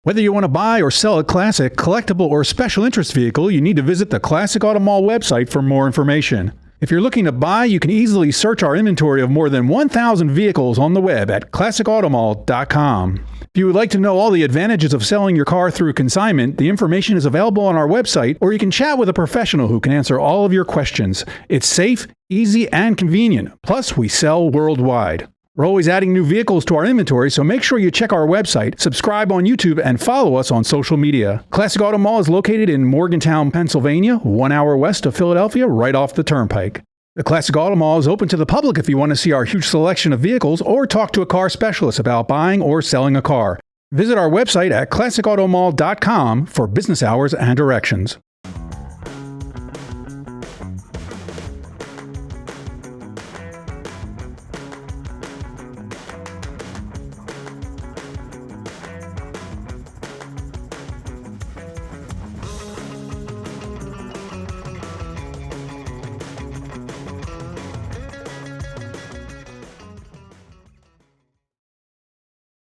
Whether you want to buy or sell a classic, collectible, or special interest vehicle, you need to visit the Classic Auto Mall website for more information. If you're looking to buy, you can easily search our inventory of more than 1,000 vehicles on the web at classicautomall.com. If you would like to know all the advantages of selling your car through consignment, the information is available on our website, or you can chat with a professional who can answer all of your questions. It's safe, easy, and convenient. Plus, we sell worldwide. We're always adding new vehicles to our inventory, so make sure you check our website, subscribe on YouTube, and follow us on social media. Classic Auto Mall is located in Morgantown, Pennsylvania, 1 hour west of Philadelphia, right off the turnpike. The Classic Auto Mall is open to the public if you want to see our huge selection of vehicles or talk to a car specialist about buying or selling a car. Visit our website at classicautomall.com for business hours and directions.